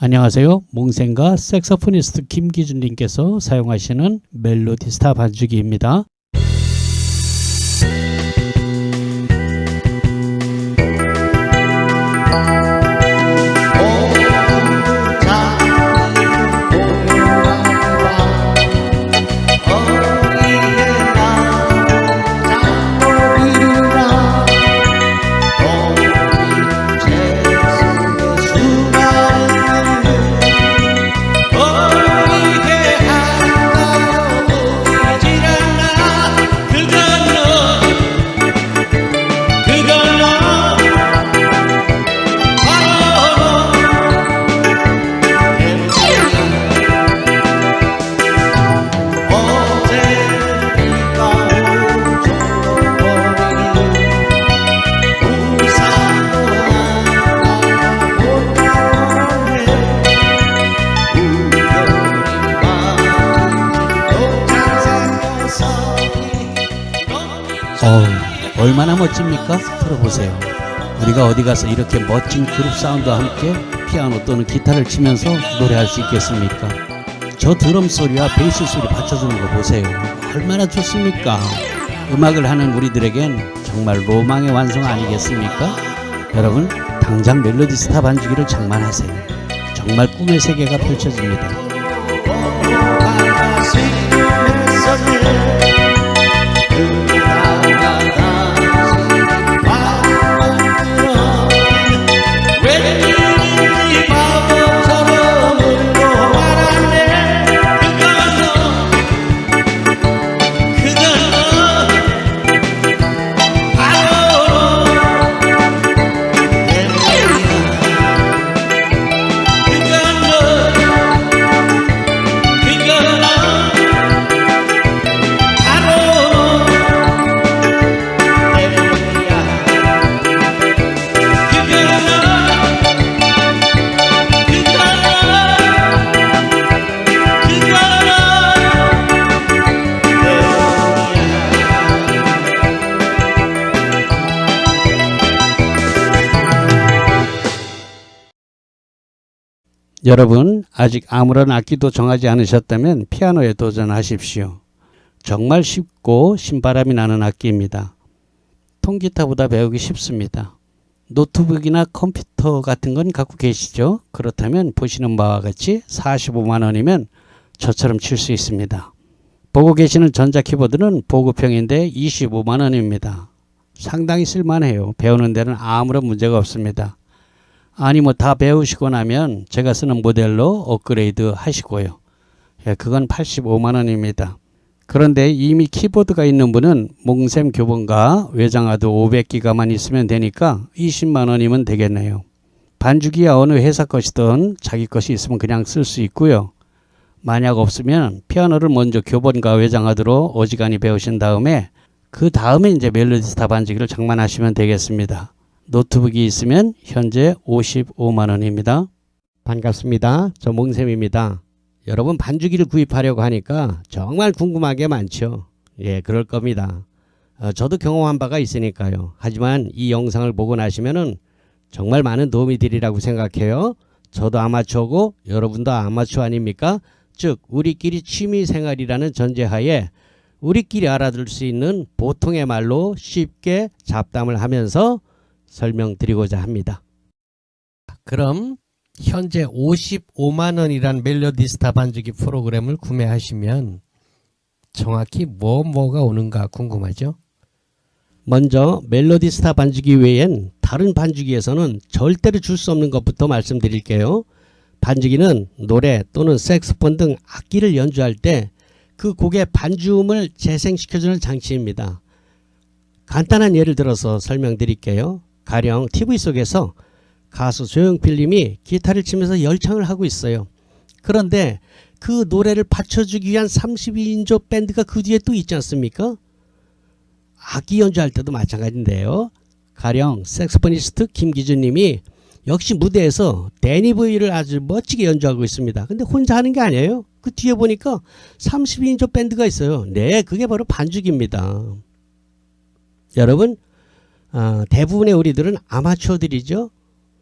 안녕하세요. 몽생과 색소포니스트 김기준님께서 사용하시는 멜로디스타 반주기입니다. 얼마나 멋집니까? 들어보세요. 우리가 어디 가서 이렇게 멋진 그룹 사운드와 함께 피아노 또는 기타를 치면서 노래할 수 있겠습니까? 저 드럼 소리와 베이스 소리 받쳐주는 거 보세요. 얼마나 좋습니까? 음악을 하는 우리들에겐 정말 로망의 완성 아니겠습니까? 여러분, 당장 멜로디스타 반주기를 장만하세요. 정말 꿈의 세계가 펼쳐집니다. 여러분, 아직 아무런 악기도 정하지 않으셨다면 피아노에 도전하십시오. 정말 쉽고 신바람이 나는 악기입니다. 통기타보다 배우기 쉽습니다. 노트북이나 컴퓨터 같은 건 갖고 계시죠? 그렇다면 보시는 바와 같이 45만 원이면 저처럼 칠 수 있습니다. 보고 계시는 전자키보드는 보급형인데 25만 원입니다. 상당히 쓸만해요. 배우는 데는 아무런 문제가 없습니다. 아니 뭐 다 배우시고 나면 제가 쓰는 모델로 업그레이드 하시고요. 그건 85만 원입니다. 그런데 이미 키보드가 있는 분은 몽샘 교본과 외장하드 500기가만 있으면 되니까 20만 원이면 되겠네요. 반주기야 어느 회사 것이든 자기 것이 있으면 그냥 쓸 수 있고요. 만약 없으면 피아노를 먼저 교본과 외장하드로 어지간히 배우신 다음에 그 다음에 이제 멜로디스타 반주기를 장만하시면 되겠습니다. 노트북이 있으면 현재 55만 원입니다. 반갑습니다. 저 몽샘입니다. 여러분 반주기를 구입하려고 하니까 정말 궁금한 게 많죠. 그럴 겁니다. 저도 경험한 바가 있으니까요. 하지만 이 영상을 보고 나시면은 정말 많은 도움이 되리라고 생각해요. 저도 아마추어고 여러분도 아마추어 아닙니까? 즉 우리끼리 취미생활이라는 전제하에 우리끼리 알아들 수 있는 보통의 말로 쉽게 잡담을 하면서 설명드리고자 합니다. 그럼 현재 55만 원이란 멜로디스타 반주기 프로그램을 구매하시면 정확히 뭐가 오는가 궁금하죠? 먼저 멜로디스타 반주기 외엔 다른 반주기에서는 절대로 줄 수 없는 것부터 말씀드릴게요. 반주기는 노래 또는 색소폰 등 악기를 연주할 때 그 곡의 반주음을 재생시켜주는 장치입니다. 간단한 예를 들어서 설명드릴게요. 가령 TV 속에서 가수 조용필님이 기타를 치면서 열창을 하고 있어요. 그런데 그 노래를 받쳐주기 위한 32인조 밴드가 그 뒤에 또 있지 않습니까? 악기 연주할 때도 마찬가지인데요. 가령 색소포니스트 김기준님이 역시 무대에서 데니보이를 아주 멋지게 연주하고 있습니다. 근데 혼자 하는 게 아니에요. 그 뒤에 보니까 32인조 밴드가 있어요. 네, 그게 바로 반주기입니다. 여러분, 대부분의 우리들은 아마추어들이죠.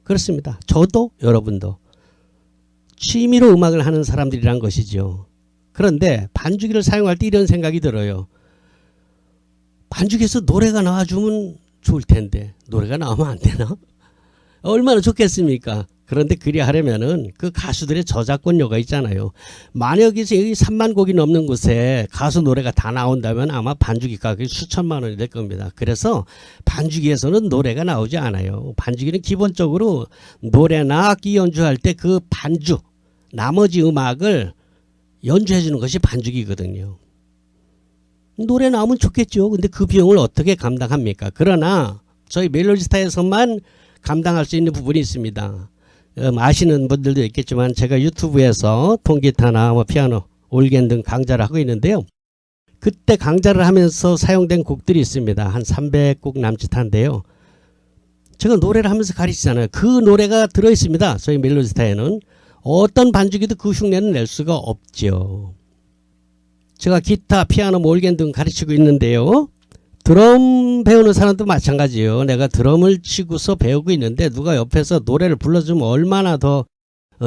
그렇습니다. 저도 여러분도. 취미로 음악을 하는 사람들이란 것이죠. 그런데 반주기를 사용할 때 이런 생각이 들어요. 반주기에서 노래가 나와주면 좋을 텐데 노래가 나오면 안 되나? 얼마나 좋겠습니까? 그런데 그리 하려면은 그 가수들의 저작권료가 있잖아요. 만약에 여기 3만 곡이 넘는 곳에 가수 노래가 다 나온다면 아마 반주기 가격이 수천만 원이 될 겁니다. 그래서 반주기에서는 노래가 나오지 않아요. 반주기는 기본적으로 노래나 악기 연주할 때 그 반주, 나머지 음악을 연주해 주는 것이 반주기거든요. 노래 나오면 좋겠죠. 근데 그 비용을 어떻게 감당합니까? 그러나 저희 멜로디스타에서만 감당할 수 있는 부분이 있습니다. 아시는 분들도 있겠지만 제가 유튜브에서 통기타나 피아노, 올겐 등 강좌를 하고 있는데요. 그때 강좌를 하면서 사용된 곡들이 있습니다. 한 300곡 남짓한데요. 제가 노래를 하면서 가르치잖아요. 그 노래가 들어있습니다. 저희 멜로디스타에는. 어떤 반주기도 그 흉내는 낼 수가 없죠. 제가 기타, 피아노, 올겐 등 가르치고 있는데요. 드럼 배우는 사람도 마찬가지예요. 내가 드럼을 치고서 배우고 있는데 누가 옆에서 노래를 불러주면 얼마나 더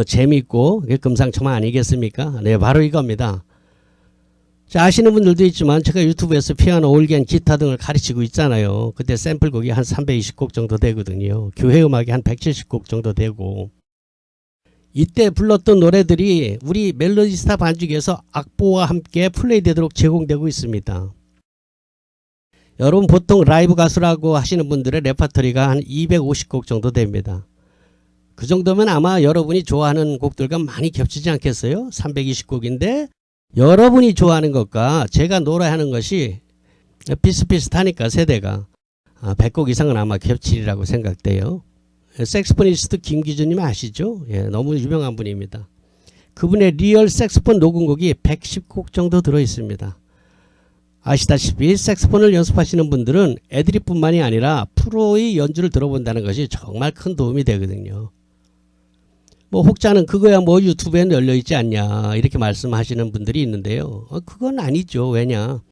재미있고 금상첨화 아니겠습니까? 네, 바로 이겁니다. 자, 아시는 분들도 있지만 제가 유튜브에서 피아노, 올겐, 기타 등을 가르치고 있잖아요. 그때 샘플곡이 한 320곡 정도 되거든요. 교회 음악이 한 170곡 정도 되고, 이때 불렀던 노래들이 우리 멜로디스타 반주기에서 악보와 함께 플레이되도록 제공되고 있습니다. 여러분 보통 라이브 가수라고 하시는 분들의 레퍼토리가 한 250곡 정도 됩니다. 그 정도면 아마 여러분이 좋아하는 곡들과 많이 겹치지 않겠어요? 320곡인데 여러분이 좋아하는 것과 제가 노래하는 것이 비슷비슷하니까 세대가 100곡 이상은 아마 겹치리라고 생각돼요. 색스포니스트 김기준님 아시죠? 예, 너무 유명한 분입니다. 그분의 리얼 색스폰 녹음곡이 110곡 정도 들어있습니다. 아시다시피 색스폰을 연습하시는 분들은 애드립뿐만이 아니라 프로의 연주를 들어본다는 것이 정말 큰 도움이 되거든요. 뭐 혹자는 그거야 뭐 유튜브에 널려있지 않냐 이렇게 말씀하시는 분들이 있는데요. 그건 아니죠. 왜냐?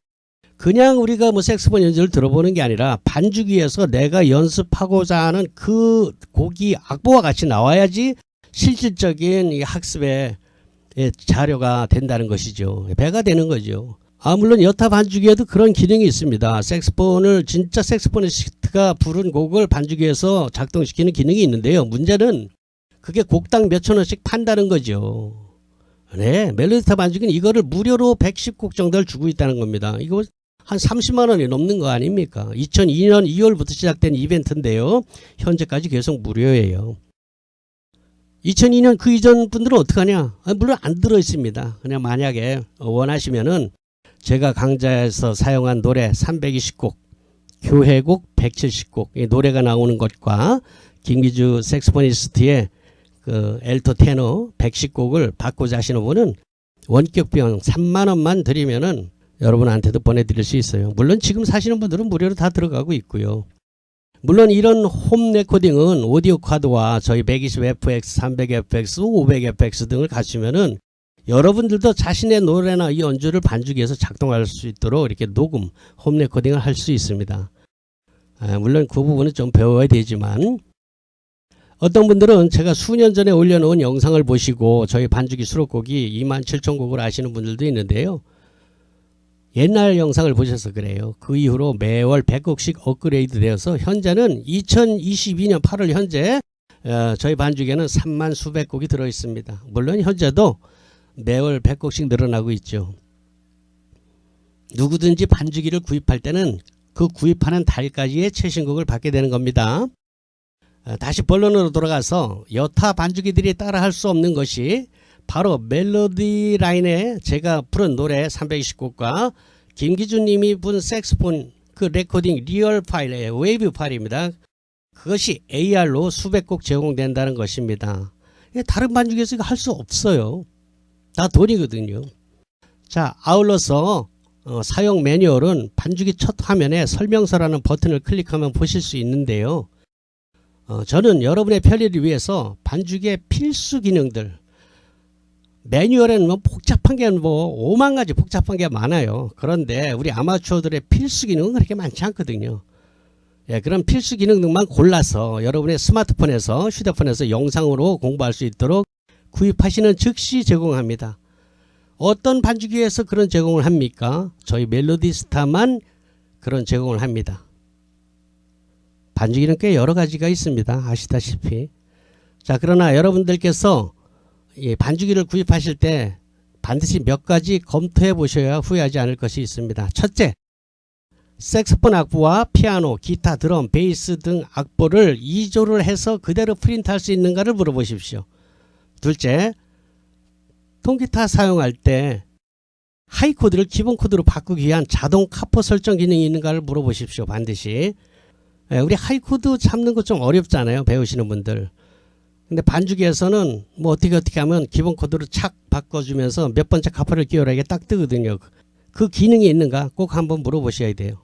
그냥 우리가 뭐 색스폰 연주를 들어보는 게 아니라 반주기에서 내가 연습하고자 하는 그 곡이 악보와 같이 나와야지 실질적인 이 학습의 자료가 된다는 것이죠. 배가 되는 거죠. 물론 여타 반주기에도 그런 기능이 있습니다. 색스폰을 진짜 색스포니스트가 부른 곡을 반주기에서 작동시키는 기능이 있는데요. 문제는 그게 곡당 몇천 원씩 판다는 거죠. 네, 멜로디스타 반주기는 이거를 무료로 110곡 정도를 주고 있다는 겁니다. 이거 한 30만 원이 넘는 거 아닙니까? 2002년 2월부터 시작된 이벤트인데요. 현재까지 계속 무료예요. 2002년 그 이전 분들은 어떡하냐? 물론 안 들어있습니다. 그냥 만약에 원하시면은 제가 강좌에서 사용한 노래 320곡, 교회곡 170곡, 이 노래가 나오는 것과 김기주 색스포니스트의 그 엘토 테너 110곡을 받고자 하시는 분은 원격 비용 3만 원만 드리면은 여러분한테도 보내드릴 수 있어요. 물론 지금 사시는 분들은 무료로 다 들어가고 있고요. 물론 이런 홈 레코딩은 오디오 카드와 저희 120fx, 300fx, 500fx 등을 갖추면은 여러분들도 자신의 노래나 이 연주를 반주기에서 작동할 수 있도록 이렇게 녹음, 홈 레코딩을 할 수 있습니다. 물론 그 부분은 좀 배워야 되지만 어떤 분들은 제가 수년 전에 올려놓은 영상을 보시고 저희 반주기 수록곡이 27,000곡을 아시는 분들도 있는데요. 옛날 영상을 보셔서 그래요. 그 이후로 매월 100곡씩 업그레이드 되어서 현재는 2022년 8월 현재 저희 반주기에는 3만 수백 곡이 들어있습니다. 물론 현재도 매월 100곡씩 늘어나고 있죠. 누구든지 반주기를 구입할 때는 그 구입하는 달까지의 최신곡을 받게 되는 겁니다. 다시 본론으로 돌아가서 여타 반주기들이 따라 할 수 없는 것이 바로 멜로디 라인에 제가 부른 노래 320곡과 김기준 님이 부른 색스폰 그 레코딩 리얼 파일의 웨이브 파일입니다. 그것이 AR로 수백 곡 제공된다는 것입니다. 다른 반주기에서 할 수 없어요. 다 돈이거든요. 자, 아울러서 사용 매뉴얼은 반주기 첫 화면에 설명서라는 버튼을 클릭하면 보실 수 있는데요. 저는 여러분의 편리를 위해서 반주기의 필수 기능들, 매뉴얼에는 뭐 복잡한 게 뭐 5만 가지 복잡한 게 많아요. 그런데 우리 아마추어들의 필수 기능은 그렇게 많지 않거든요. 예, 그런 필수 기능들만 골라서 여러분의 스마트폰에서 휴대폰에서 영상으로 공부할 수 있도록 구입하시는 즉시 제공합니다. 어떤 반죽기에서 그런 제공을 합니까? 저희 멜로디스타만 그런 제공을 합니다. 반죽기는 꽤 여러 가지가 있습니다. 아시다시피. 자, 그러나 여러분들께서 이 반죽기를 구입하실 때 반드시 몇 가지 검토해 보셔야 후회하지 않을 것이 있습니다. 첫째, 색소폰 악보와 피아노, 기타, 드럼, 베이스 등 악보를 2조를 해서 그대로 프린트할 수 있는가를 물어보십시오. 둘째, 통기타 사용할 때 하이 코드를 기본 코드로 바꾸기 위한 자동 카포 설정 기능이 있는가를 물어보십시오. 반드시. 우리 하이 코드 잡는 거 좀 어렵잖아요. 배우시는 분들. 근데 반주기에서는 뭐 어떻게 하면 기본 코드로 착 바꿔주면서 몇 번째 카포를 끼워라 이게 딱 뜨거든요. 그 기능이 있는가 꼭 한번 물어보셔야 돼요.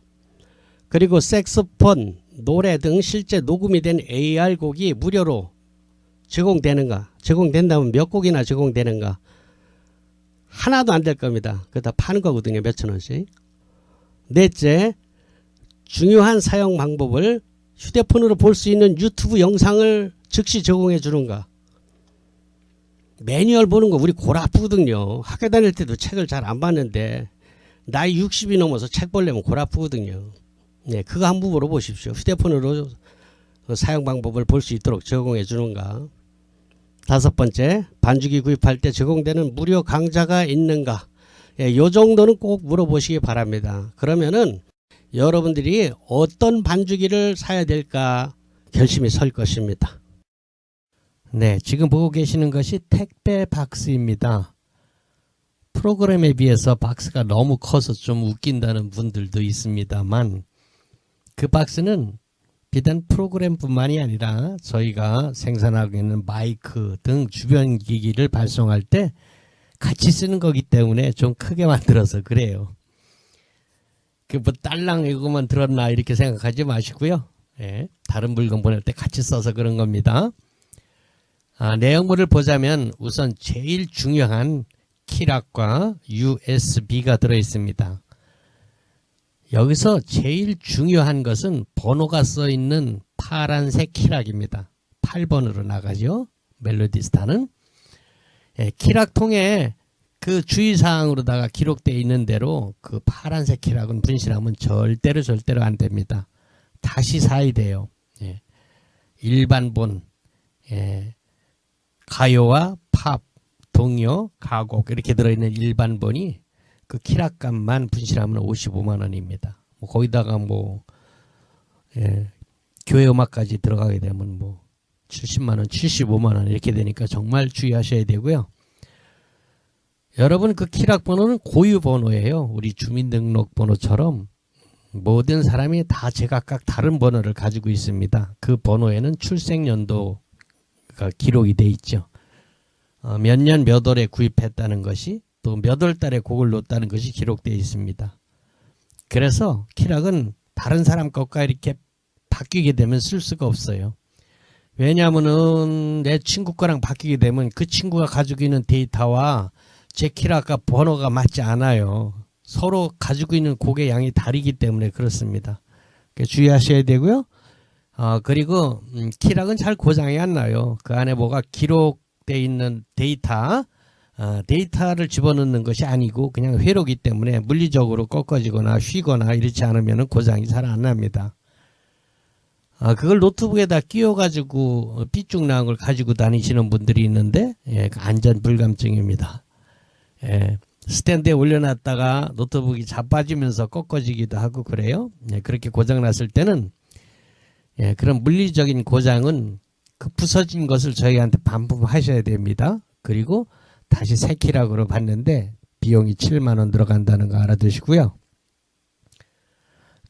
그리고 색소폰, 노래 등 실제 녹음이 된 AR 곡이 무료로 제공되는가, 제공된다면 몇 곡이나 제공되는가. 하나도 안 될 겁니다. 그거 다 파는 거거든요. 몇천 원씩. 넷째, 중요한 사용 방법을 휴대폰으로 볼 수 있는 유튜브 영상을 즉시 제공해 주는가. 매뉴얼 보는 거 우리 골 아프거든요. 학교 다닐 때도 책을 잘 안 봤는데 나이 60이 넘어서 책 보려면 골 아프거든요. 네, 그거 한번 물어보십시오. 휴대폰으로 사용 방법을 볼 수 있도록 제공해 주는가. 다섯 번째, 반주기 구입할 때 제공되는 무료 강좌가 있는가. 예, 요 정도는 꼭 물어보시기 바랍니다. 그러면은 여러분들이 어떤 반주기를 사야 될까 결심이 설 것입니다. 네, 지금 보고 계시는 것이 택배 박스입니다. 프로그램에 비해서 박스가 너무 커서 좀 웃긴다는 분들도 있습니다만 그 박스는 비단 프로그램뿐만이 아니라 저희가 생산하고 있는 마이크 등 주변 기기를 발송할 때 같이 쓰는 거기 때문에 좀 크게 만들어서 그래요. 그 뭐 딸랑 이거만 들었나 이렇게 생각하지 마시고요. 예, 다른 물건 보낼 때 같이 써서 그런 겁니다. 내용물을 보자면 우선 제일 중요한 키락과 USB가 들어있습니다. 여기서 제일 중요한 것은 번호가 써있는 파란색 키락입니다. 8번으로 나가죠. 멜로디스타는. 예, 키락통에 그 주의사항으로다가 기록되어 있는 대로 그 파란색 키락은 분실하면 절대로 안 됩니다. 다시 사야 돼요. 예. 일반본, 예. 가요와 팝, 동요, 가곡 이렇게 들어있는 일반본이 그 키락값만 분실하면 55만원입니다. 뭐 거기다가 뭐 예, 교회 음악까지 들어가게 되면 뭐 70만원, 75만원 이렇게 되니까 정말 주의하셔야 되고요. 여러분 그 키락 번호는 고유 번호예요. 우리 주민등록번호처럼 모든 사람이 다 제각각 다른 번호를 가지고 있습니다. 그 번호에는 출생연도가 기록이 돼 있죠. 몇 년 몇 월에 구입했다는 것이 또 몇 월 달에 곡을 놓았다는 것이 기록되어 있습니다. 그래서 키락은 다른 사람 것과 이렇게 바뀌게 되면 쓸 수가 없어요. 왜냐하면은 내 친구 거랑 바뀌게 되면 그 친구가 가지고 있는 데이터와 제 키락과 번호가 맞지 않아요. 서로 가지고 있는 곡의 양이 다르기 때문에 그렇습니다. 주의하셔야 되고요. 그리고 키락은 잘 고장이 안 나요. 그 안에 뭐가 기록되어 있는 데이터를 집어넣는 것이 아니고 그냥 회로기 때문에 물리적으로 꺾어지거나 휘거나 이렇지 않으면 고장이 잘 안 납니다. 그걸 노트북에다 끼워가지고 삐쭉 나온 걸 가지고 다니시는 분들이 있는데 예, 안전 불감증입니다. 예, 스탠드에 올려놨다가 노트북이 자빠지면서 꺾어지기도 하고 그래요. 예, 그렇게 고장 났을 때는 예, 그런 물리적인 고장은 그 부서진 것을 저희한테 반품하셔야 됩니다. 그리고 다시 새 키락으로 받는데 비용이 7만원 들어간다는 거 알아두시고요.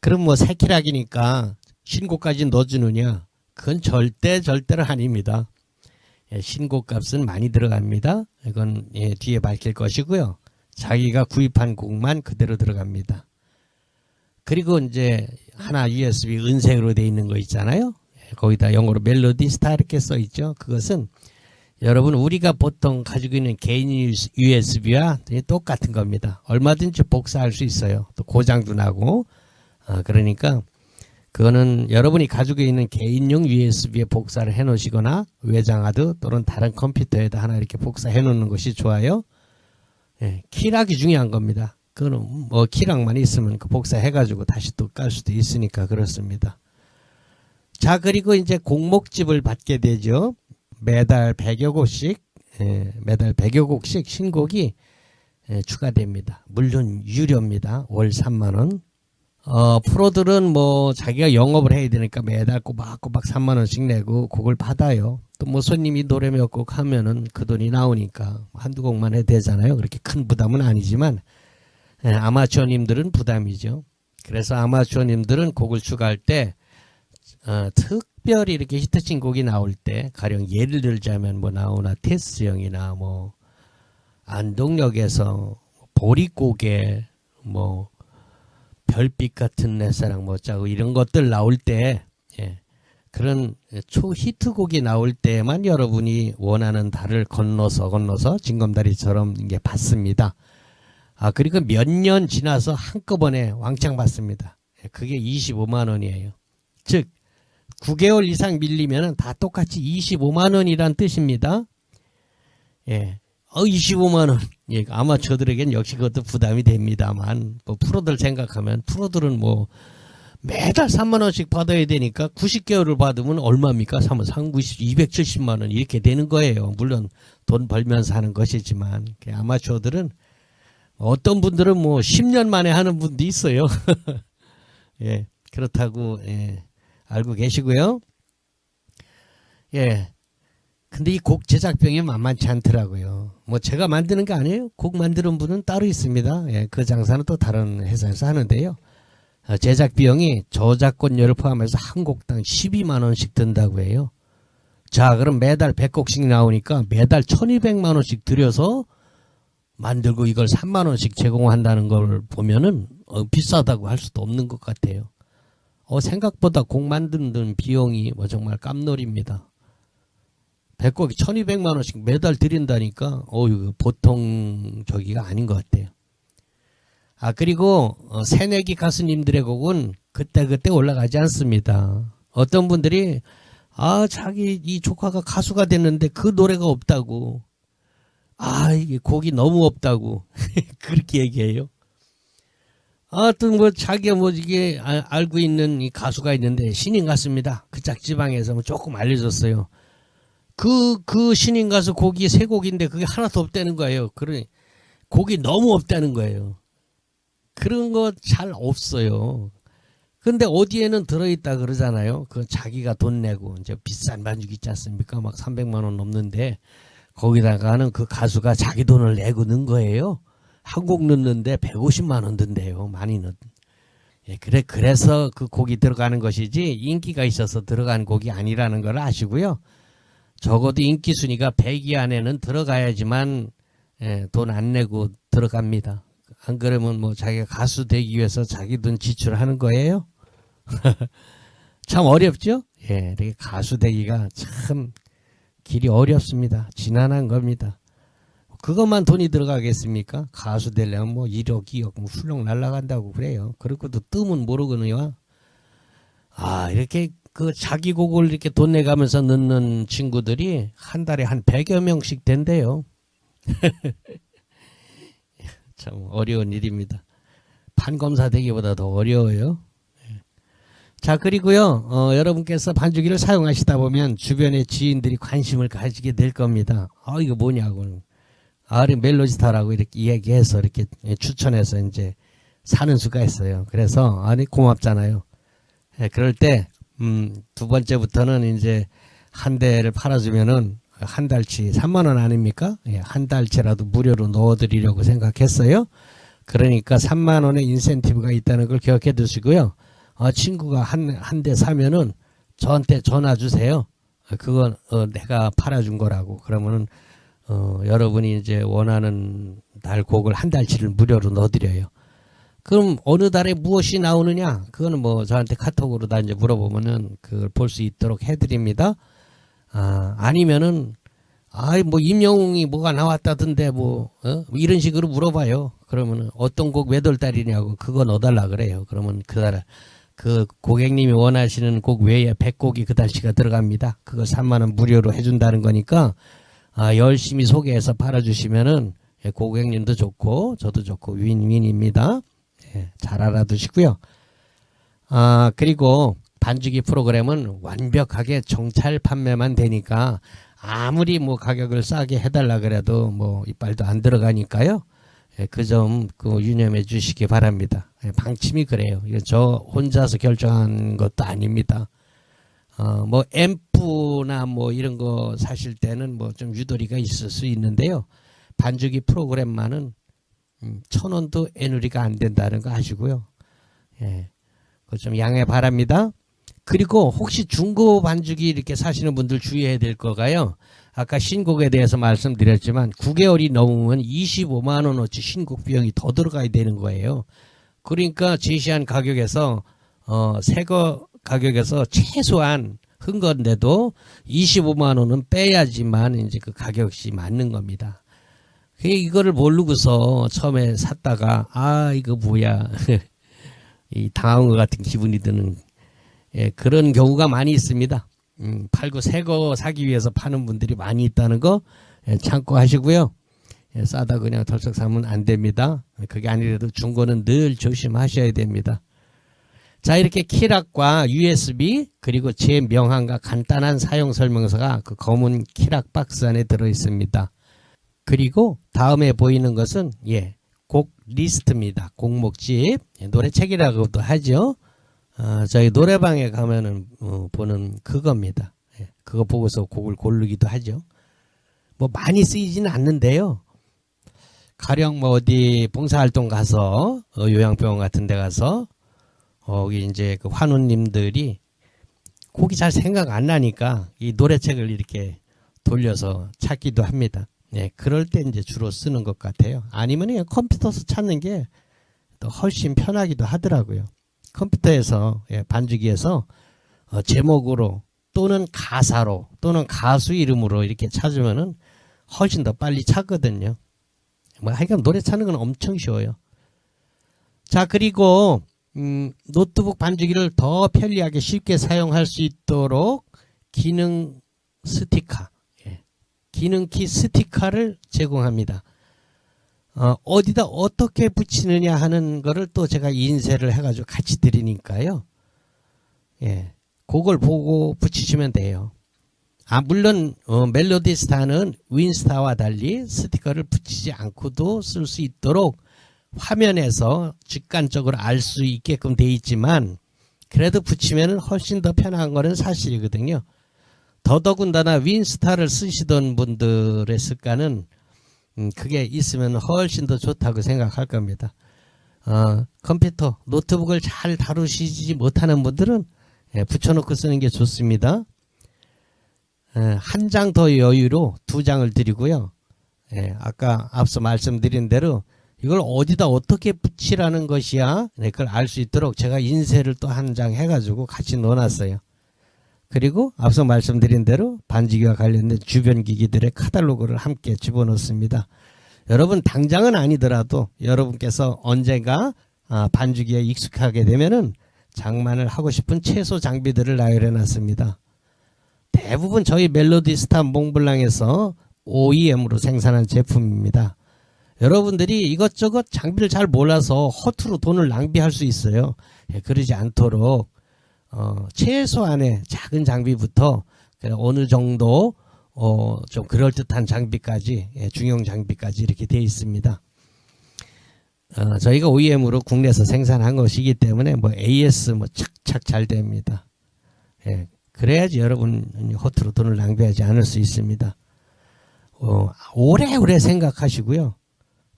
그럼 뭐 새 키락이니까 신고까지 넣어주느냐? 그건 절대로 아닙니다. 예, 신고값은 많이 들어갑니다. 이건 예, 뒤에 밝힐 것이고요. 자기가 구입한 곡만 그대로 들어갑니다. 그리고 이제 하나 USB 은색으로 되어 있는 거 있잖아요. 예, 거기다 영어로 멜로디스타 이렇게 써 있죠. 그것은 여러분 우리가 보통 가지고 있는 개인 USB와 똑같은 겁니다. 얼마든지 복사할 수 있어요. 또 고장도 나고 그러니까 그거는 여러분이 가지고 있는 개인용 USB에 복사를 해 놓으시거나 외장하드 또는 다른 컴퓨터에다 하나 이렇게 복사해 놓는 것이 좋아요. 예, 키락이 중요한 겁니다. 그거는 뭐 키락만 있으면 그 복사해 가지고 다시 또 깔 수도 있으니까 그렇습니다. 자, 그리고 이제 곡목집을 받게 되죠. 매달 100여 곡씩 매달 100여 곡씩 신곡이 추가됩니다. 물론 유료입니다. 월 3만원. 프로들은 뭐 자기가 영업을 해야 되니까 매달 꼬박꼬박 3만원씩 내고 곡을 받아요. 또 뭐 손님이 노래 몇 곡 하면은 그 돈이 나오니까 한두 곡만 해도 되잖아요. 그렇게 큰 부담은 아니지만 아마추어님들은 부담이죠. 그래서 아마추어님들은 곡을 추가할 때 특별히 이렇게 히트친 곡이 나올 때, 가령 예를 들자면 뭐 나오나 테스형이나 뭐 안동역에서 보릿고개 뭐 별빛 같은 내 사랑 뭐 짜고 이런 것들 나올 때, 그런 초히트곡이 나올 때만 여러분이 원하는 달을 건너서 징검다리처럼 이게 받습니다. 그리고 몇 년 지나서 한꺼번에 왕창 받습니다. 그게 25만 원이에요. 즉 9개월 이상 밀리면 다 똑같이 25만 원이란 뜻입니다. 25만 원. 아마추어들에겐 역시 그것도 부담이 됩니다만, 뭐 프로들 생각하면, 프로들은 뭐 매달 3만 원씩 받아야 되니까 90개월을 받으면 얼마입니까? 270만 원 이렇게 되는 거예요. 물론 돈 벌면서 하는 것이지만, 아마추어들은 어떤 분들은 뭐 10년 만에 하는 분도 있어요. 그렇다고 알고 계시고요. 근데 이 곡 제작비용이 만만치 않더라고요. 뭐 제가 만드는 게 아니에요. 곡 만드는 분은 따로 있습니다. 그 장사는 또 다른 회사에서 하는데요. 제작비용이 저작권료를 포함해서 한 곡당 12만 원씩 든다고 해요. 자, 그럼 매달 100곡씩 나오니까 매달 1200만 원씩 들여서 만들고 이걸 3만 원씩 제공한다는 걸 보면은 비싸다고 할 수도 없는 것 같아요. 생각보다 곡 만드는 비용이 뭐 정말 깜놀입니다. 100곡이 1200만 원씩 매달 드린다니까 이거 보통 저기가 아닌 것 같아요. 그리고 새내기 가수님들의 곡은 그때그때 올라가지 않습니다. 어떤 분들이 자기 이 조카가 가수가 됐는데 그 노래가 없다고, 이게 곡이 너무 없다고 그렇게 얘기해요. 또 뭐 자기가 뭐 이게 알고 있는 이 가수가 있는데 신인 가수입니다. 그 짝지방에서 뭐 조금 알려줬어요. 그 신인 가수 곡이 3곡인데 그게 하나도 없다는 거예요. 그러니 곡이 너무 없다는 거예요. 그런 거 잘 없어요. 근데 어디에는 들어있다 그러잖아요. 그 자기가 돈 내고 이제 비싼 반죽 있지 않습니까? 막 300만 원 넘는데 거기다가는 그 가수가 자기 돈을 내고 넣은 거예요. 한 곡 넣는데 150만 원 든대요. 많이 넣. 그래서 그 곡이 들어가는 것이지 인기가 있어서 들어간 곡이 아니라는 걸 아시고요. 적어도 인기 순위가 100위 안에는 들어가야지만 돈 안 내고 들어갑니다. 안 그러면 뭐 자기가 가수 되기 위해서 자기 돈 지출하는 거예요. 참 어렵죠? 이렇게 가수 되기가 참 길이 어렵습니다. 지난한 겁니다. 그것만 돈이 들어가겠습니까? 가수 되려면 뭐 1억, 2억 뭐 훌렁 날아간다고 그래요. 그렇고도 뜸은 모르거든요. 이렇게 그 자기 곡을 이렇게 돈 내가면서 넣는 친구들이 한 달에 한 100여 명씩 된대요. 참 어려운 일입니다. 판검사 되기보다 더 어려워요. 자, 그리고요, 여러분께서 반주기를 사용하시다 보면 주변의 지인들이 관심을 가지게 될 겁니다. 이거 뭐냐고. 멜로디스타라고 이렇게 이야기해서 이렇게 추천해서 이제 사는 수가 있어요. 그래서, 고맙잖아요. 그럴 때, 두 번째부터는 이제 한 대를 팔아주면은 한 달치 3만 원 아닙니까? 한 달치라도 무료로 넣어드리려고 생각했어요. 그러니까 3만 원의 인센티브가 있다는 걸 기억해 두시고요. 친구가 한 대 사면은 저한테 전화 주세요. 그건 내가 팔아준 거라고. 그러면은 여러분이 이제 원하는 달 곡을 한 달치를 무료로 넣어드려요. 그럼 어느 달에 무엇이 나오느냐? 그거는 뭐 저한테 카톡으로 다 이제 물어보면은 그걸 볼 수 있도록 해드립니다. 아니면은 뭐 임영웅이 뭐가 나왔다던데 뭐 이런 식으로 물어봐요. 그러면은 어떤 곡 몇 월 달이냐고 그거 넣어달라 그래요. 그러면 그 달 그 고객님이 원하시는 곡 외에 100곡이 그 달치가 들어갑니다. 그거 3만 원 무료로 해준다는 거니까 열심히 소개해서 팔아주시면은 고객님도 좋고 저도 좋고 윈윈입니다. 잘 알아두시고요. 그리고 반주기 프로그램은 완벽하게 정찰 판매만 되니까 아무리 뭐 가격을 싸게 해달라 그래도 뭐 이빨도 안 들어가니까요. 그 점 유념해 주시기 바랍니다. 방침이 그래요. 이거 저 혼자서 결정한 것도 아닙니다. 뭐 앰프나 뭐 이런 거 사실 때는 뭐 좀 유도리가 있을 수 있는데요. 반주기 프로그램만은 1,000원도 애누리가 안 된다는 거 아시고요. 그거 좀 양해 바랍니다. 그리고 혹시 중고 반주기 이렇게 사시는 분들 주의해야 될 거가요. 아까 신곡에 대해서 말씀드렸지만 9개월이 넘으면 25만 원어치 신곡 비용이 더 들어가야 되는 거예요. 그러니까 제시한 가격에서 새거 가격에서 최소한 한 건데도 25만 원은 빼야지만 이제 그 가격이 맞는 겁니다. 이거를 모르고서 처음에 샀다가 이거 뭐야 이 당한 것 같은 기분이 드는 그런 경우가 많이 있습니다. 팔고 새거 사기 위해서 파는 분들이 많이 있다는 거 참고하시고요. 싸다 그냥 덜썩 사면 안 됩니다. 그게 아니라도 중고는 늘 조심하셔야 됩니다. 자, 이렇게 키락과 USB 그리고 제 명함과 간단한 사용 설명서가 그 검은 키락 박스 안에 들어 있습니다. 그리고 다음에 보이는 것은 곡 리스트입니다. 곡목집 노래책이라고도 하죠. 저희 노래방에 가면은 보는 그겁니다. 그거 보고서 곡을 고르기도 하죠. 뭐 많이 쓰이지는 않는데요. 가령 뭐 어디 봉사활동 가서 요양병원 같은 데 가서 거기 이제 그 환우님들이 곡이 잘 생각 안 나니까 이 노래책을 이렇게 돌려서 찾기도 합니다. 그럴 때 이제 주로 쓰는 것 같아요. 아니면 그냥 컴퓨터에서 찾는 게 더 훨씬 편하기도 하더라고요. 컴퓨터에서 반주기에서 제목으로 또는 가사로 또는 가수 이름으로 이렇게 찾으면은 훨씬 더 빨리 찾거든요. 뭐 하여간 노래 찾는 건 엄청 쉬워요. 자, 그리고 노트북 반주기를 더 편리하게 쉽게 사용할 수 있도록 기능 스티커, 기능키 스티커를 제공합니다. 어디다 어떻게 붙이느냐 하는 거를 또 제가 인쇄를 해가지고 같이 드리니까요. 그걸 보고 붙이시면 돼요. 물론 멜로디 스타는 윈스타와 달리 스티커를 붙이지 않고도 쓸 수 있도록 화면에서 직관적으로 알 수 있게끔 돼 있지만 그래도 붙이면 훨씬 더 편한 거는 사실이거든요. 더더군다나 윈스타를 쓰시던 분들의 습관은 그게 있으면 훨씬 더 좋다고 생각할 겁니다. 컴퓨터, 노트북을 잘 다루시지 못하는 분들은 붙여놓고 쓰는 게 좋습니다. 한 장 더 여유로 2장을 드리고요. 아까 앞서 말씀드린 대로 이걸 어디다 어떻게 붙이라는 것이야 그걸 알 수 있도록 제가 인쇄를 또 한 장 해가지고 같이 넣어놨어요. 그리고 앞서 말씀드린 대로 반주기와 관련된 주변 기기들의 카탈로그를 함께 집어넣습니다. 여러분 당장은 아니더라도 여러분께서 언젠가 반주기에 익숙하게 되면은 장만을 하고 싶은 최소 장비들을 나열해 놨습니다. 대부분 저희 멜로디스타 몽블랑에서 OEM으로 생산한 제품입니다. 여러분들이 이것저것 장비를 잘 몰라서 허투루 돈을 낭비할 수 있어요. 그러지 않도록 최소한의 작은 장비부터 어느 정도 좀 그럴듯한 장비까지 중형 장비까지 이렇게 되어 있습니다. 저희가 OEM으로 국내에서 생산한 것이기 때문에 뭐 AS 뭐 착착 잘 됩니다. 그래야지 여러분 허투루 돈을 낭비하지 않을 수 있습니다. 오래오래 생각하시고요.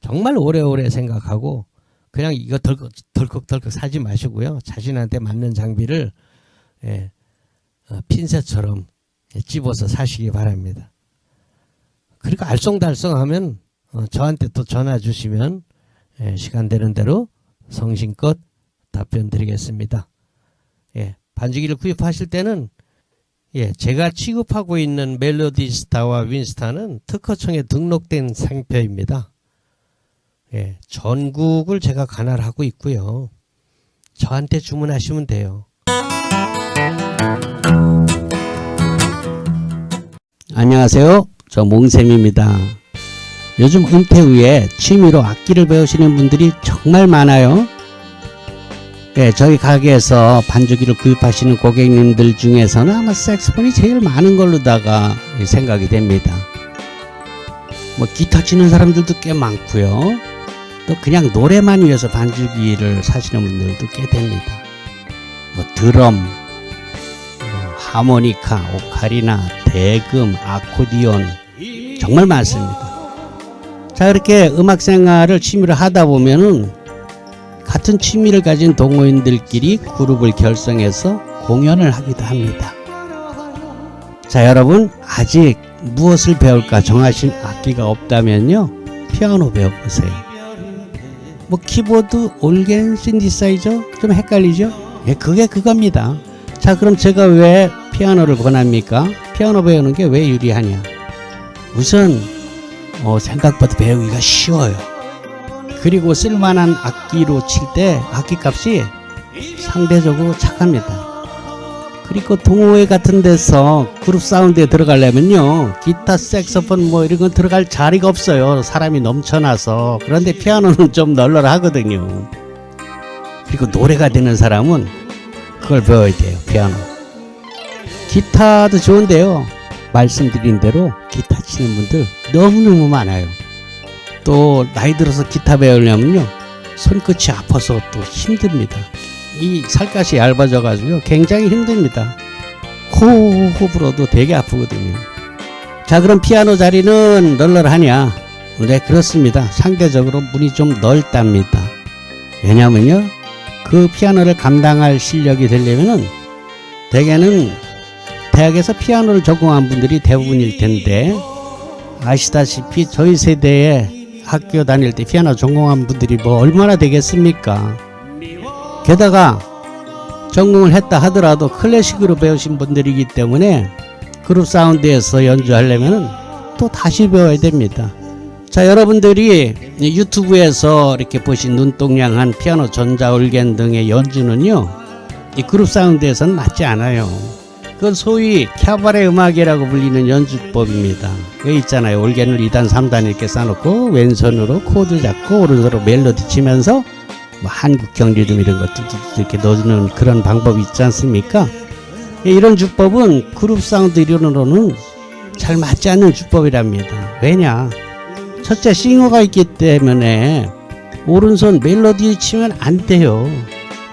정말 오래오래 생각하고 그냥 이거 덜컥덜컥 사지 마시고요. 자신한테 맞는 장비를 핀셋처럼 집어서 사시기 바랍니다. 그리고 알쏭달쏭하면 저한테 또 전화 주시면 시간 되는 대로 성심껏 답변 드리겠습니다. 반주기를 구입하실 때는 제가 취급하고 있는 멜로디스타와 윈스타는 특허청에 등록된 상표입니다. 전국을 제가 관할하고 있고요. 저한테 주문하시면 돼요. 안녕하세요. 저 몽쌤입니다. 요즘 은퇴 후에 취미로 악기를 배우시는 분들이 정말 많아요. 네, 저희 가게에서 반주기를 구입하시는 고객님들 중에서는 아마 색소폰이 제일 많은 걸로다가 생각이 됩니다. 뭐 기타 치는 사람들도 꽤 많고요. 또 그냥 노래만 위해서 반주기를 사시는 분들도 꽤 됩니다. 뭐 드럼, 하모니카, 오카리나, 대금, 아코디온 정말 많습니다. 자, 이렇게 음악 생활을 취미로 하다 보면은 같은 취미를 가진 동호인들끼리 그룹을 결성해서 공연을 하기도 합니다. 자, 여러분 아직 무엇을 배울까 정하신 악기가 없다면요, 피아노 배워보세요. 뭐 키보드, 올겐, 신디사이저 좀 헷갈리죠? 예, 그게 그겁니다. 자, 그럼 제가 왜 피아노를 권합니까? 피아노 배우는 게 왜 유리하냐? 우선 생각보다 배우기가 쉬워요. 그리고 쓸만한 악기로 칠 때 악기값이 상대적으로 착합니다. 그리고 동호회 같은 데서 그룹 사운드에 들어가려면요, 기타, 색소폰 뭐 이런 건 들어갈 자리가 없어요. 사람이 넘쳐나서. 그런데 피아노는 좀 널널하거든요. 그리고 노래가 되는 사람은 그걸 배워야 돼요. 피아노. 기타도 좋은데요, 말씀드린 대로 기타 치는 분들 너무너무 많아요. 또 나이 들어서 기타 배우려면요, 손끝이 아파서 또 힘듭니다. 이 살갗이 얇아져 가지고 굉장히 힘듭니다. 코 불어도 되게 아프거든요. 자, 그럼 피아노 자리는 널널하냐? 네, 그렇습니다. 상대적으로 문이 좀 넓답니다. 왜냐면요, 그 피아노를 감당할 실력이 되려면은 대개는 대학에서 피아노를 전공한 분들이 대부분일 텐데, 아시다시피 저희 세대에 학교 다닐 때 피아노 전공한 분들이 뭐 얼마나 되겠습니까? 게다가 전공을 했다 하더라도 클래식으로 배우신 분들이기 때문에 그룹 사운드에서 연주하려면 또 다시 배워야 됩니다. 자, 여러분들이 유튜브에서 이렇게 보신 눈동냥한 피아노, 전자, 올겐 등의 연주는요, 이 그룹 사운드에서는 맞지 않아요. 그건 소위 캬바레 음악이라고 불리는 연주법입니다. 왜 있잖아요, 올겐을 2단 3단 이렇게 쌓아놓고 왼손으로 코드 잡고 오른손으로 멜로디 치면서 뭐 한국형 리듬 이런 것도 이렇게 넣는 그런 방법이 있지 않습니까? 이런 주법은 그룹 사운드 이론으로는 잘 맞지 않는 주법이랍니다. 왜냐? 첫째, 싱어가 있기 때문에 오른손 멜로디 치면 안 돼요.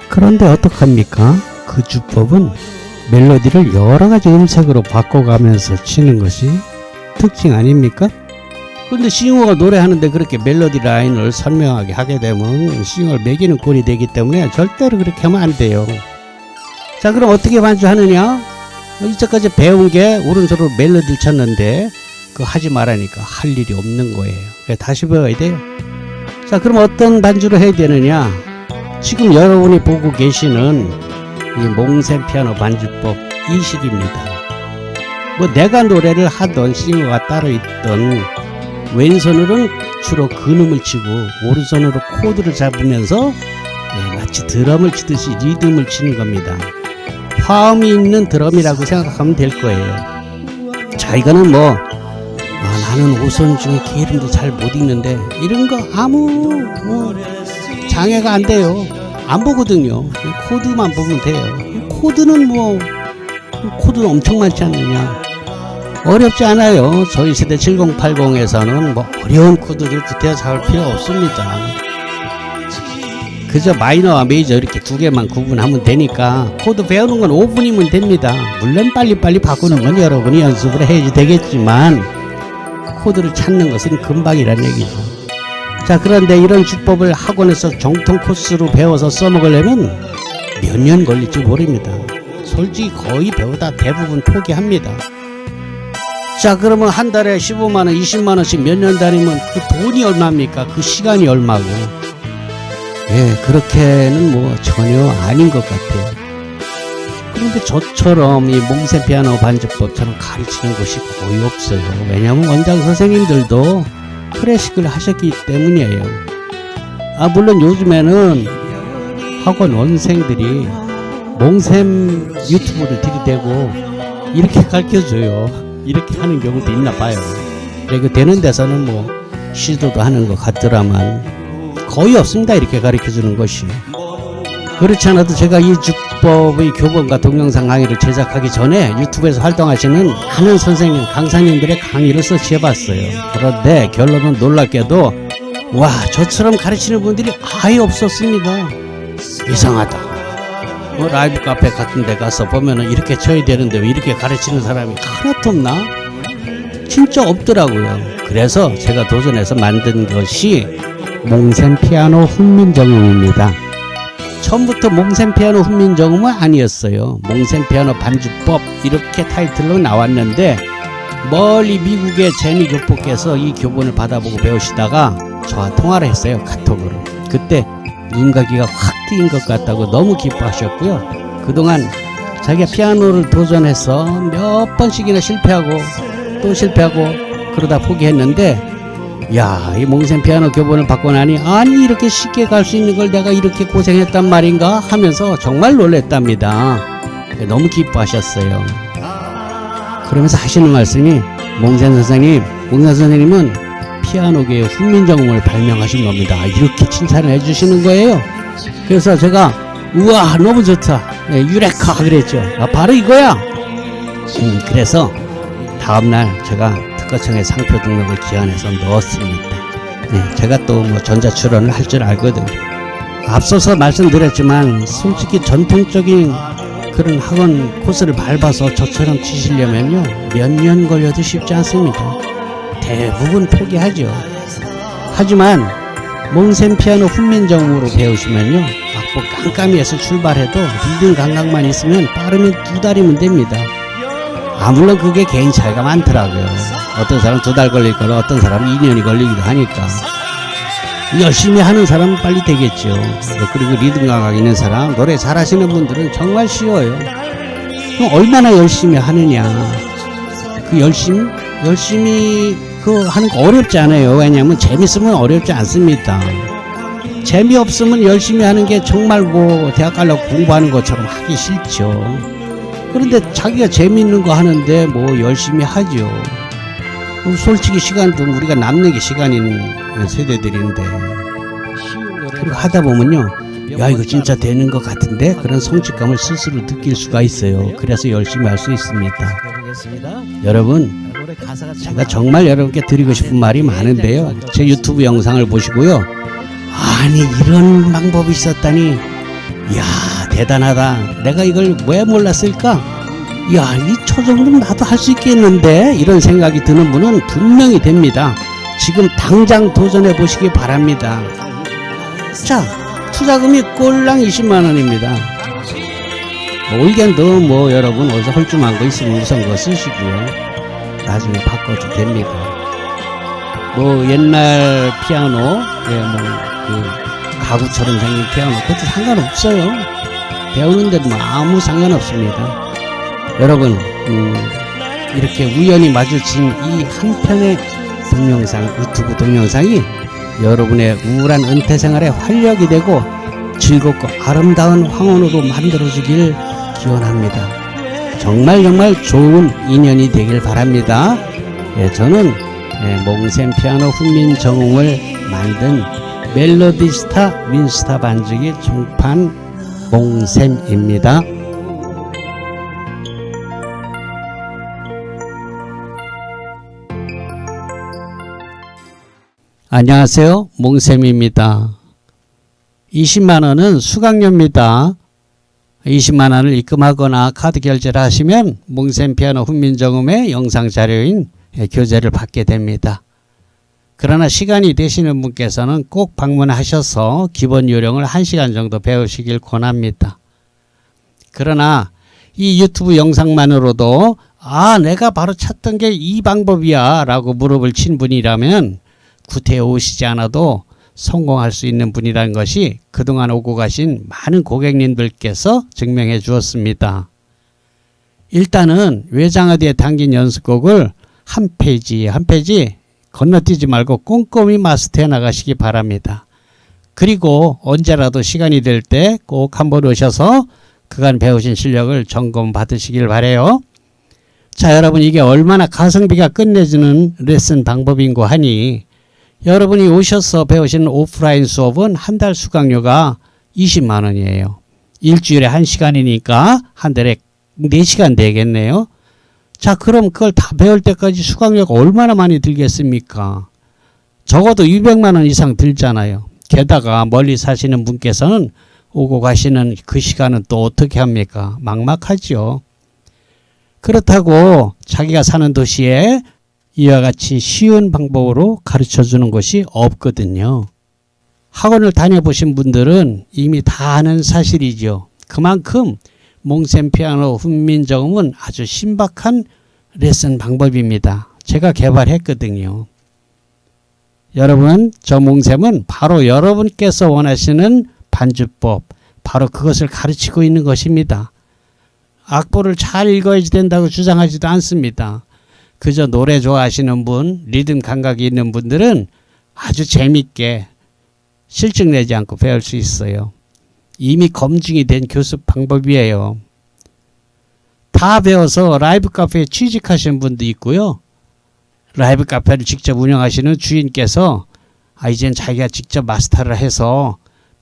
그런데 어떡합니까? 그 주법은 멜로디를 여러 가지 음색으로 바꿔가면서 치는 것이 특징 아닙니까? 근데 싱어가 노래하는데 그렇게 멜로디 라인을 선명하게 하게 되면 싱어를 매기는 꼴이 되기 때문에 절대로 그렇게 하면 안 돼요. 자, 그럼 어떻게 반주하느냐? 이때까지 배운 게 오른손으로 멜로디를 쳤는데 그거 하지 말라니까 할 일이 없는 거예요. 다시 배워야 돼요. 자, 그럼 어떤 반주를 해야 되느냐? 지금 여러분이 보고 계시는 이 몽셈 피아노 반주법 이 식입니다. 뭐 내가 노래를 하던 싱어가 따로 있던 왼손으로는 주로 근음을 치고 오른손으로 코드를 잡으면서 마치 드럼을 치듯이 리듬을 치는 겁니다. 화음이 있는 드럼이라고 생각하면 될 거예요. 자, 이거는 뭐 나는 오손 중에 게으름도 잘 못 읽는데 이런 거 아무 장애가 안 돼요. 안 보거든요. 코드만 보면 돼요. 코드는 코드는 엄청 많지 않느냐? 어렵지 않아요. 저희 세대 7080에서는 뭐 어려운 코드를 구태여 잡을 필요 없습니다. 그저 마이너와 메이저 이렇게 두 개만 구분하면 되니까 코드 배우는 건 5분이면 됩니다. 물론 빨리빨리 바꾸는 건 여러분이 연습을 해야지 되겠지만 코드를 찾는 것은 금방이란 얘기죠. 자, 그런데 이런 주법을 학원에서 정통 코스로 배워서 써먹으려면 몇 년 걸릴지 모릅니다. 솔직히 거의 배우다 대부분 포기합니다. 자, 그러면 한 달에 15만원, 20만원씩 몇 년 다니면 그 돈이 얼마입니까? 그 시간이 얼마고? 예, 그렇게는 뭐 전혀 아닌 것 같아요. 그런데 저처럼 이 몽셈 피아노 반주법처럼 가르치는 곳이 거의 없어요. 왜냐하면 원장 선생님들도 클래식을 하셨기 때문이에요. 물론 요즘에는 학원 원생들이 몽샘 유튜브를 들이대고 이렇게 가르쳐줘요. 이렇게 하는 경우도 있나 봐요. 그리고 되는 데서는 뭐 시도도 하는 것 같더라만 거의 없습니다. 이렇게 가르쳐주는 것이. 그렇지 않아도 제가 이 주법의 교본과 동영상 강의를 제작하기 전에 유튜브에서 활동하시는 많은 선생님, 강사님들의 강의를 서치해봤어요. 그런데 결론은 놀랍게도 와, 저처럼 가르치는 분들이 아예 없었습니다. 이상하다. 뭐 라이브 카페 같은 데 가서 보면은 이렇게 쳐야 되는데 왜 이렇게 가르치는 사람이 하나도 없나? 진짜 없더라고요. 그래서 제가 도전해서 만든 것이 몽샘 피아노 훈민정음입니다. 처음부터 몽샘 피아노 훈민정음은 아니었어요. 몽샘 피아노 반주법 이렇게 타이틀로 나왔는데 멀리 미국의 재미 교포께서 이 교본을 받아보고 배우시다가 저와 통화를 했어요. 카톡으로. 그때 눈가기가 확 트인 것 같다고 너무 기뻐하셨고요. 그동안 자기가 피아노를 도전해서 몇 번씩이나 실패하고 또 실패하고 그러다 포기했는데 야, 이 몽샘 피아노 교본을 받고 나니 아니 이렇게 쉽게 갈 수 있는 걸 내가 이렇게 고생했단 말인가 하면서 정말 놀랬답니다. 너무 기뻐하셨어요. 그러면서 하시는 말씀이 몽샘 선생님은 피아노계의 훈민정음을 발명하신 겁니다. 이렇게 칭찬을 해주시는 거예요. 그래서 제가 우와 너무 좋다. 유레카 그랬죠. 아, 바로 이거야. 그래서 다음날 제가 특허청에 상표 등록을 기한해서 넣었습니다. 제가 또 뭐 전자출원을 할 줄 알거든요. 앞서서 말씀드렸지만 솔직히 전통적인 그런 학원 코스를 밟아서 저처럼 치시려면요 몇 년 걸려도 쉽지 않습니다. 대부분 포기하죠. 하지만 몽샘 피아노 훈민정음으로 배우시면요 악보 깜깜이에서 출발해도 리듬 감각만 있으면 빠르면 2달이면 됩니다. 물론 그게 개인 차이가 많더라고요. 어떤 사람 2달 걸릴 거라 어떤 사람 2년이 걸리기도 하니까 열심히 하는 사람은 빨리 되겠죠. 그리고 리듬 감각 있는 사람, 노래 잘하시는 분들은 정말 쉬워요. 그럼 얼마나 열심히 하느냐. 그 열심히 그 하는 거 어렵지 않아요. 왜냐하면 재밌으면 어렵지 않습니다. 재미없으면 열심히 하는 게 정말 뭐 대학 가려고 공부하는 것처럼 하기 싫죠. 그런데 자기가 재미있는 거 하는데 뭐 열심히 하죠. 솔직히 시간도 우리가 남는 게 시간인 세대들인데 그리고 하다 보면요 야 이거 진짜 되는 것 같은데 그런 성취감을 스스로 느낄 수가 있어요. 그래서 열심히 할 수 있습니다. 여러분 제가 정말 여러분께 드리고 싶은 말이 많은데요. 제 유튜브 영상을 보시고요 아니 이런 방법이 있었다니 이야 대단하다. 내가 이걸 왜 몰랐을까? 야, 이 정도면 나도 할 수 있겠는데? 이런 생각이 드는 분은 분명히 됩니다. 지금 당장 도전해 보시기 바랍니다. 자, 투자금이 꼴랑 20만원입니다. 올겐도 뭐 여러분 어디서 헐쭉한 거 있으면 우선 그거 쓰시고요. 나중에 바꿔도 됩니다. 뭐 옛날 피아노, 가구처럼 생긴 피아노, 그것도 상관없어요. 배우는 데도 뭐 아무 상관없습니다. 여러분 이렇게 우연히 마주친 이 한 편의 동영상, 유튜브 동영상이 여러분의 우울한 은퇴 생활에 활력이 되고 즐겁고 아름다운 황혼으로 만들어주길 기원합니다. 정말 좋은 인연이 되길 바랍니다. 저는 몽샘 피아노 훈민정음을 만든 멜로디스타 윈스타 반주기 중판 몽샘입니다. 안녕하세요. 몽샘입니다. 20만원은 수강료입니다. 20만원을 입금하거나 카드 결제를 하시면 몽샘 피아노 훈민정음의 영상 자료인 교재를 받게 됩니다. 그러나 시간이 되시는 분께서는 꼭 방문하셔서 기본 요령을 1시간 정도 배우시길 권합니다. 그러나 이 유튜브 영상만으로도 내가 바로 찾던 게 이 방법이야 라고 무릎을 친 분이라면 구태에 오시지 않아도 성공할 수 있는 분이라는 것이 그동안 오고 가신 많은 고객님들께서 증명해 주었습니다. 일단은 외장하드에 담긴 연습곡을 한 페이지 건너뛰지 말고 꼼꼼히 마스터해 나가시기 바랍니다. 그리고 언제라도 시간이 될 때 꼭 한번 오셔서 그간 배우신 실력을 점검 받으시길 바래요. 자, 여러분, 이게 얼마나 가성비가 끝내주는 레슨 방법인고 하니 여러분이 오셔서 배우시는 오프라인 수업은 한 달 수강료가 20만 원이에요. 일주일에 1시간이니까 한 달에 4시간 되겠네요. 자, 그럼 그걸 다 배울 때까지 수강료가 얼마나 많이 들겠습니까? 적어도 200만 원 이상 들잖아요. 게다가 멀리 사시는 분께서는 오고 가시는 그 시간은 또 어떻게 합니까? 막막하죠. 그렇다고 자기가 사는 도시에 이와 같이 쉬운 방법으로 가르쳐 주는 곳이 없거든요. 학원을 다녀보신 분들은 이미 다 아는 사실이죠. 그만큼 몽셈 피아노 훈민정음은 아주 신박한 레슨 방법입니다. 제가 개발했거든요. 여러분, 저 몽셈은 바로 여러분께서 원하시는 반주법, 바로 그것을 가르치고 있는 것입니다. 악보를 잘 읽어야지 된다고 주장하지도 않습니다. 그저 노래 좋아하시는 분, 리듬 감각이 있는 분들은 아주 재밌게 실증 내지 않고 배울 수 있어요. 이미 검증이 된 교습 방법이에요. 다 배워서 라이브 카페에 취직하시는 분도 있고요. 라이브 카페를 직접 운영하시는 주인께서 이젠 자기가 직접 마스터를 해서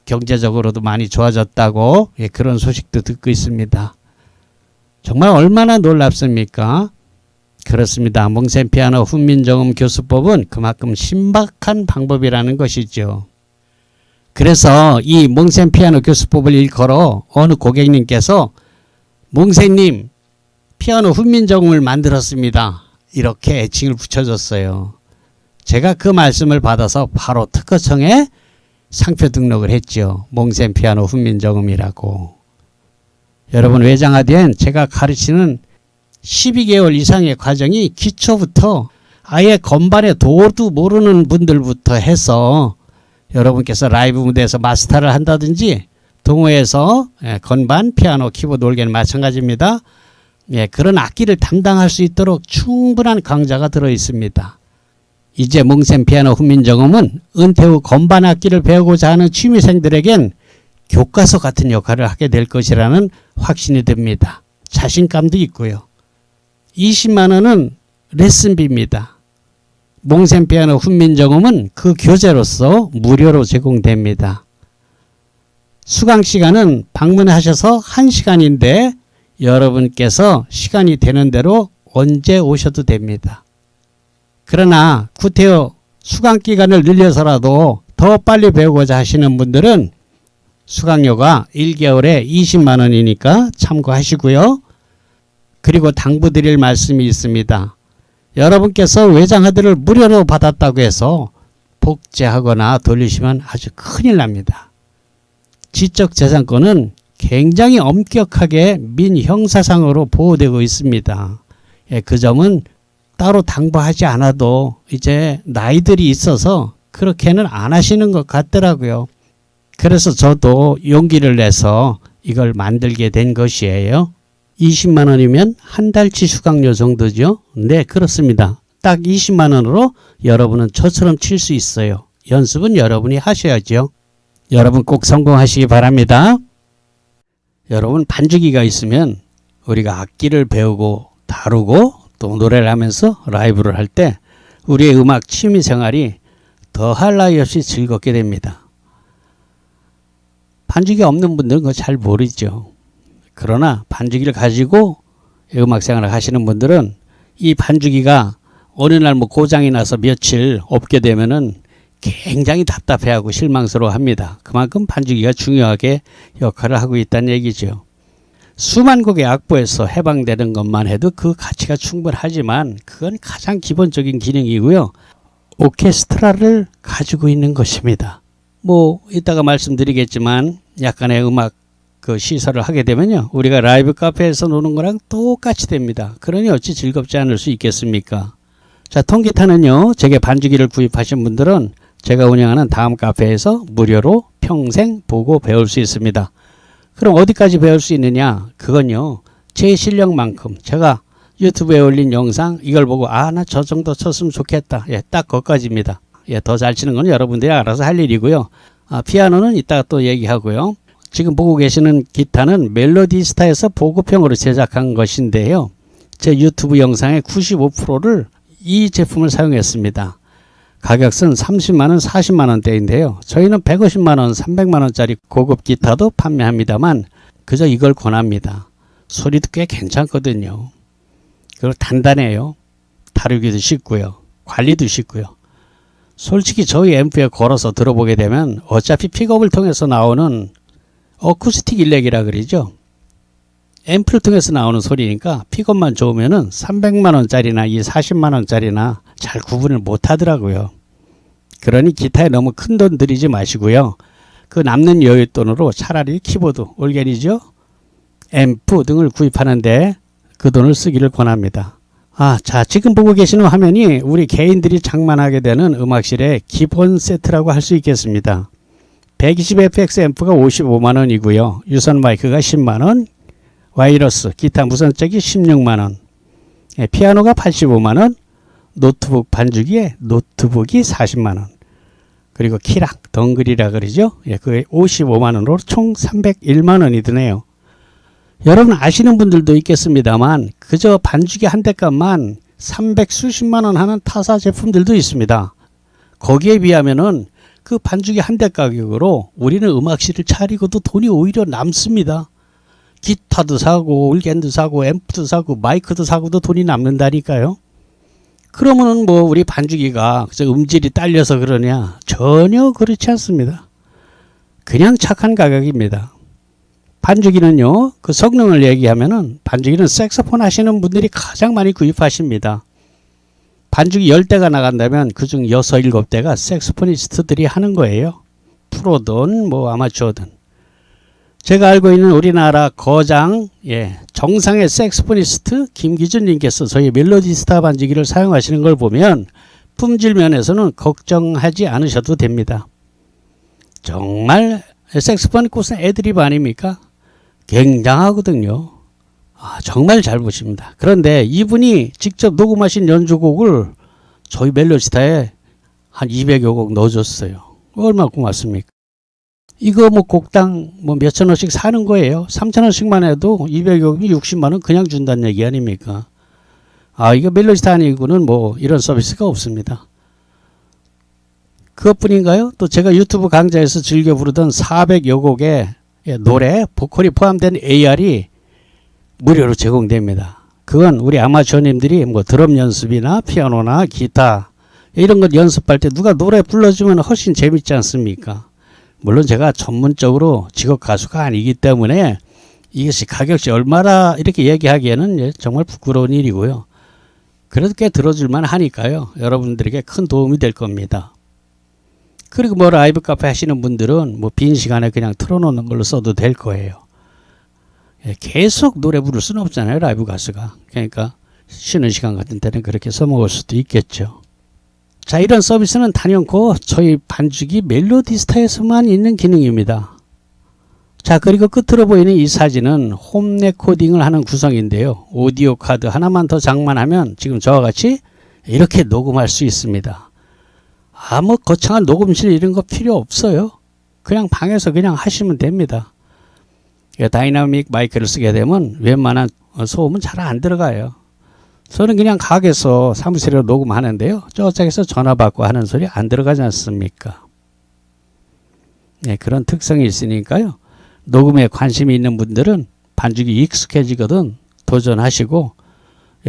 경제적으로도 많이 좋아졌다고 그런 소식도 듣고 있습니다. 정말 얼마나 놀랍습니까? 그렇습니다. 몽셈 피아노 훈민정음 교수법은 그만큼 신박한 방법이라는 것이죠. 그래서 이 몽셈 피아노 교수법을 일컬어 어느 고객님께서 몽셈님 피아노 훈민정음을 만들었습니다. 이렇게 애칭을 붙여줬어요. 제가 그 말씀을 받아서 바로 특허청에 상표 등록을 했죠. 몽셈 피아노 훈민정음이라고. 여러분, 외장하디엔 제가 가르치는 12개월 이상의 과정이 기초부터 아예 건반의 도도 모르는 분들부터 해서 여러분께서 라이브 무대에서 마스터를 한다든지 동호회에서 건반, 피아노, 키보드, 올게는 마찬가지입니다. 그런 악기를 담당할 수 있도록 충분한 강좌가 들어 있습니다. 이제 몽셈 피아노 훈민정음은 은퇴 후 건반 악기를 배우고자 하는 취미생들에겐 교과서 같은 역할을 하게 될 것이라는 확신이 듭니다. 자신감도 있고요. 20만 원은 레슨비입니다. 몽셈 피아노 훈민정음은 그 교재로서 무료로 제공됩니다. 수강 시간은 방문하셔서 1시간인데 여러분께서 시간이 되는 대로 언제 오셔도 됩니다. 그러나 구태여 수강 기간을 늘려서라도 더 빨리 배우고자 하시는 분들은 수강료가 1개월에 20만 원이니까 참고하시고요. 그리고 당부드릴 말씀이 있습니다. 여러분께서 외장하드를 무료로 받았다고 해서 복제하거나 돌리시면 아주 큰일 납니다. 지적재산권은 굉장히 엄격하게 민형사상으로 보호되고 있습니다. 그 점은 따로 당부하지 않아도 이제 나이들이 있어서 그렇게는 안 하시는 것 같더라고요. 그래서 저도 용기를 내서 이걸 만들게 된 것이에요. 20만 원이면 한 달치 수강료 정도죠. 네, 그렇습니다. 딱 20만 원으로 여러분은 저처럼 칠 수 있어요. 연습은 여러분이 하셔야죠. 여러분 꼭 성공하시기 바랍니다. 여러분, 반주기가 있으면 우리가 악기를 배우고 다루고 또 노래를 하면서 라이브를 할 때 우리의 음악 취미 생활이 더할 나위 없이 즐겁게 됩니다. 반주기 없는 분들은 그거 잘 모르죠. 그러나 반주기를 가지고 음악 생활을 하시는 분들은 이 반주기가 어느 날 뭐 고장이 나서 며칠 없게 되면은 굉장히 답답해하고 실망스러워합니다. 그만큼 반주기가 중요하게 역할을 하고 있다는 얘기죠. 수만 곡의 악보에서 해방되는 것만 해도 그 가치가 충분하지만 그건 가장 기본적인 기능이고요. 오케스트라를 가지고 있는 것입니다. 뭐 이따가 말씀드리겠지만 약간의 음악 시설을 하게 되면요, 우리가 라이브 카페에서 노는 거랑 똑같이 됩니다. 그러니 어찌 즐겁지 않을 수 있겠습니까? 자, 통기타는요, 제게 반주기를 구입하신 분들은 제가 운영하는 다음 카페에서 무료로 평생 보고 배울 수 있습니다. 그럼 어디까지 배울 수 있느냐? 그건요, 제 실력만큼 제가 유튜브에 올린 영상 이걸 보고 나 저 정도 쳤으면 좋겠다. 딱 거기까지입니다. 더 잘 치는 건 여러분들이 알아서 할 일이고요. 피아노는 이따가 또 얘기하고요. 지금 보고 계시는 기타는 멜로디스타에서 보급형으로 제작한 것인데요. 제 유튜브 영상의 95%를 이 제품을 사용했습니다. 가격은 30만원, 40만원대인데요. 저희는 150만원, 300만원짜리 고급 기타도 판매합니다만 그저 이걸 권합니다. 소리도 꽤 괜찮거든요. 그리고 단단해요. 다루기도 쉽고요. 관리도 쉽고요. 솔직히 저희 앰프에 걸어서 들어보게 되면 어차피 픽업을 통해서 나오는 어쿠스틱 일렉이라 그러죠. 앰프를 통해서 나오는 소리니까 픽업만 좋으면은 300만원짜리나 이 40만원짜리나 잘 구분을 못 하더라고요. 그러니 기타에 너무 큰 돈 들이지 마시고요. 그 남는 여윳돈으로 차라리 키보드, 올게리죠, 앰프 등을 구입하는데 그 돈을 쓰기를 권합니다. 자, 지금 보고 계시는 화면이 우리 개인들이 장만하게 되는 음악실의 기본 세트라고 할 수 있겠습니다. 120fx 앰프가 55만원이고요. 유선 마이크가 10만원, 와이러스, 기타 무선잭이 16만원, 피아노가 85만원, 노트북 반주기에 노트북이 40만원, 그리고 키락, 덩글이라 그러죠. 그게 55만원으로 총 301만원이 드네요. 여러분 아시는 분들도 있겠습니다만 그저 반주기 한 대 값만 300수십만원 하는 타사 제품들도 있습니다. 거기에 비하면은 그 반주기 한 대 가격으로 우리는 음악실을 차리고도 돈이 오히려 남습니다. 기타도 사고 올겐도 사고 앰프도 사고 마이크도 사고도 돈이 남는다니까요. 그러면은 뭐 우리 반주기가 그저 음질이 딸려서 그러냐? 전혀 그렇지 않습니다. 그냥 착한 가격입니다. 반주기는요, 그 성능을 얘기하면은 반주기는 색소폰 하시는 분들이 가장 많이 구입하십니다. 반주기 10대가 나간다면 그중 6, 7대가 색소포니스트들이 하는 거예요. 프로든 뭐 아마추어든. 제가 알고 있는 우리나라 거장, 정상의 색소포니스트 김기준 님께서 저희 멜로디스타 반주기를 사용하시는 걸 보면 품질 면에서는 걱정하지 않으셔도 됩니다. 정말 색소폰 꽃은 애드립 아닙니까? 굉장하거든요. 정말 잘 보십니다. 그런데 이분이 직접 녹음하신 연주곡을 저희 멜로디스타에 한 200여 곡 넣어줬어요. 얼마나 고맙습니까? 이거 뭐 곡당 뭐 몇천 원씩 사는 거예요. 3천 원씩만 해도 200여 곡이 60만 원 그냥 준다는 얘기 아닙니까? 이거 멜로디스타 아니고는 뭐 이런 서비스가 없습니다. 그것뿐인가요? 또 제가 유튜브 강좌에서 즐겨 부르던 400여 곡의 노래, 보컬이 포함된 AR이 무료로 제공됩니다. 그건 우리 아마추어님들이 뭐 드럼 연습이나 피아노나 기타 이런 것 연습할 때 누가 노래 불러주면 훨씬 재밌지 않습니까? 물론 제가 전문적으로 직업 가수가 아니기 때문에 이것이 가격이 얼마나 이렇게 얘기하기에는 정말 부끄러운 일이고요. 그래도 꽤 들어줄만 하니까요. 여러분들에게 큰 도움이 될 겁니다. 그리고 뭐 라이브 카페 하시는 분들은 뭐 빈 시간에 그냥 틀어놓는 걸로 써도 될 거예요. 계속 노래 부를 수는 없잖아요. 라이브 가수가. 그러니까 쉬는 시간 같은 때는 그렇게 써먹을 수도 있겠죠. 자, 이런 서비스는 단연코 저희 반주기 멜로디스타에서만 있는 기능입니다. 자, 그리고 끝으로 보이는 이 사진은 홈 레코딩을 하는 구성인데요. 오디오 카드 하나만 더 장만하면 지금 저와 같이 이렇게 녹음할 수 있습니다. 뭐 거창한 녹음실 이런 거 필요 없어요. 그냥 방에서 그냥 하시면 됩니다. 다이나믹 마이크를 쓰게 되면 웬만한 소음은 잘 안 들어가요. 저는 그냥 가게에서 사무실에 녹음하는데요. 저쪽에서 전화 받고 하는 소리 안 들어가지 않습니까? 그런 특성이 있으니까요. 녹음에 관심이 있는 분들은 반주기 익숙해지거든 도전하시고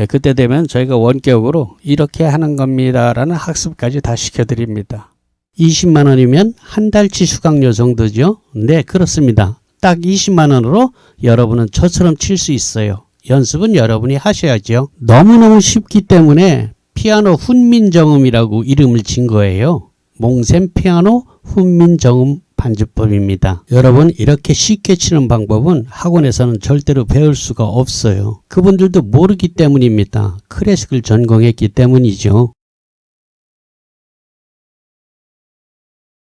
그때 되면 저희가 원격으로 이렇게 하는 겁니다 라는 학습까지 다 시켜드립니다. 20만 원이면 한 달치 수강료 정도죠. 네, 그렇습니다. 딱 20만 원으로 여러분은 저처럼 칠 수 있어요. 연습은 여러분이 하셔야죠. 너무너무 쉽기 때문에 피아노 훈민정음이라고 이름을 진 거예요. 몽셈 피아노 훈민정음 반주법입니다. 여러분 이렇게 쉽게 치는 방법은 학원에서는 절대로 배울 수가 없어요. 그분들도 모르기 때문입니다. 클래식을 전공했기 때문이죠.